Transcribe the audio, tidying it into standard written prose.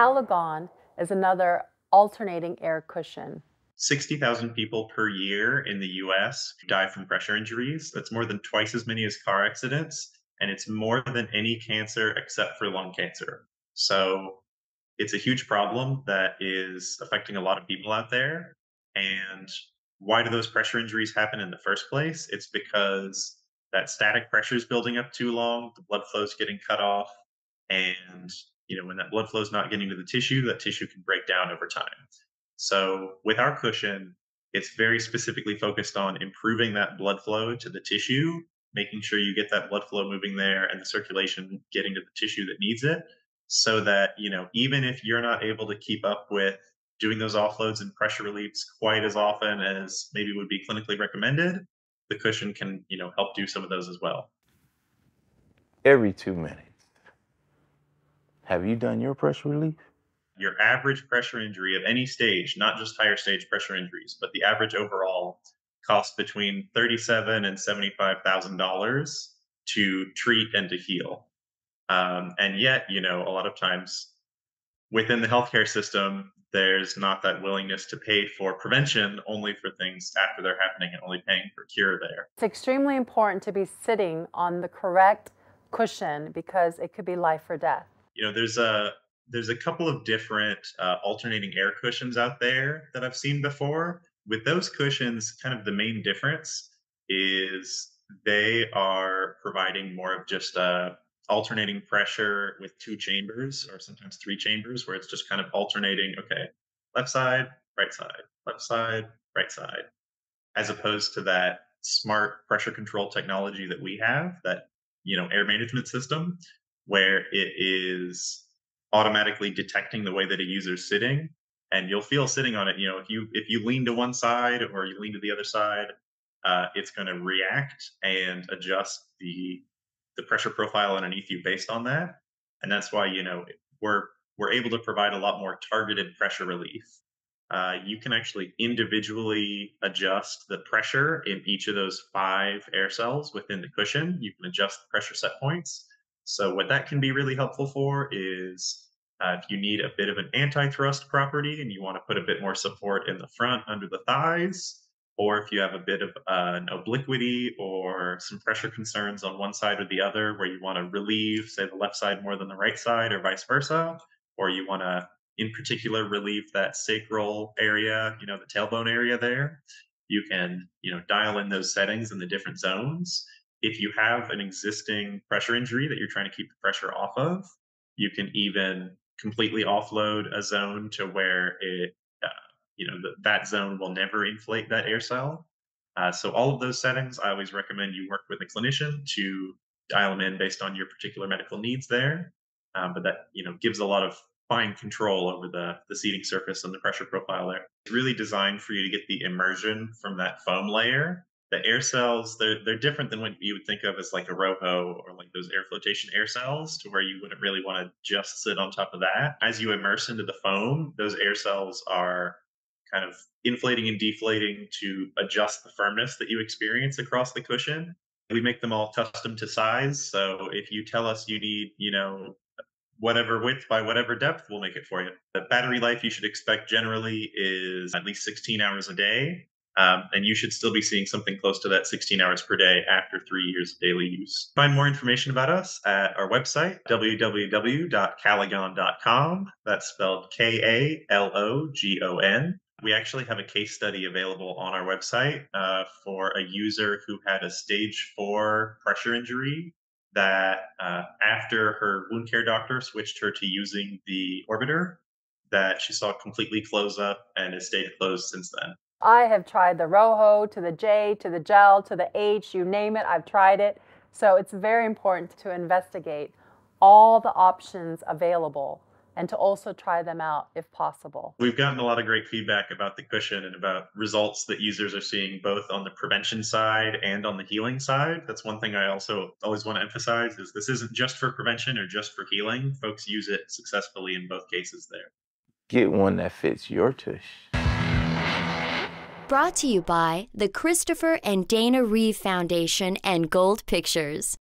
Kalogon is another alternating air cushion. 60,000 people per year in the US die from pressure injuries. That's more than twice as many as car accidents, and it's more than any cancer except for lung cancer. So it's a huge problem that is affecting a lot of people out there. And why do those pressure injuries happen in the first place? It's because that static pressure is building up too long, the blood flow is getting cut off, and when that blood flow is not getting to the tissue, that tissue can break down over time. So with our cushion, it's very specifically focused on improving that blood flow to the tissue, making sure you get that blood flow moving there and the circulation getting to the tissue that needs it, so that, even if you're not able to keep up with doing those offloads and pressure reliefs quite as often as maybe would be clinically recommended, the cushion can, help do some of those as well. Every 2 minutes. Have you done your pressure relief? Your average pressure injury of any stage, not just higher stage pressure injuries, but the average overall costs between $37,000 and $75,000 to treat and to heal. And yet, a lot of times within the healthcare system, there's not that willingness to pay for prevention, only for things after they're happening and only paying for cure there. It's extremely important to be sitting on the correct cushion because it could be life or death. There's a couple of different alternating air cushions out there that I've seen before. With those cushions, kind of the main difference is they are providing more of just alternating pressure with two chambers or sometimes three chambers, where it's just kind of alternating, okay, left side, left side, right side, as opposed to that smart pressure control technology that we have, that air management system, where it is automatically detecting the way that a user's sitting, and you'll feel sitting on it. If you lean to one side or you lean to the other side, it's going to react and adjust the pressure profile underneath you based on that. And that's why we're able to provide a lot more targeted pressure relief. You can actually individually adjust the pressure in each of those 5 air cells within the cushion. You can adjust the pressure set points. So what that can be really helpful for is if you need a bit of an anti-thrust property and you want to put a bit more support in the front under the thighs, or if you have a bit of an obliquity or some pressure concerns on one side or the other, where you want to relieve, say, the left side more than the right side, or vice versa, or you want to, in particular, relieve that sacral area, the tailbone area there, you can, dial in those settings in the different zones. If you have an existing pressure injury that you're trying to keep the pressure off of, you can even completely offload a zone to where that zone will never inflate that air cell. So all of those settings, I always recommend you work with a clinician to dial them in based on your particular medical needs there. But that gives a lot of fine control over the seating surface and the pressure profile there. It's really designed for you to get the immersion from that foam layer. The air cells, they're different than what you would think of as like a ROHO or like those air flotation air cells, to where you wouldn't really want to just sit on top of that. As you immerse into the foam, those air cells are kind of inflating and deflating to adjust the firmness that you experience across the cushion. We make them all custom to size. So if you tell us you need, whatever width by whatever depth, we'll make it for you. The battery life you should expect generally is at least 16 hours a day. And you should still be seeing something close to that 16 hours per day after 3 years of daily use. Find more information about us at our website, www.kalogon.com. That's spelled Kalogon. We actually have a case study available on our website for a user who had a stage 4 pressure injury that after her wound care doctor switched her to using the orbiter, that she saw completely close up and has stayed closed since then. I have tried the ROHO to the J to the gel to the H, you name it, I've tried it. So it's very important to investigate all the options available and to also try them out if possible. We've gotten a lot of great feedback about the cushion and about results that users are seeing both on the prevention side and on the healing side. That's one thing I also always want to emphasize, is this isn't just for prevention or just for healing. Folks use it successfully in both cases there. Get one that fits your tush. Brought to you by the Christopher and Dana Reeve Foundation and Gold Pictures.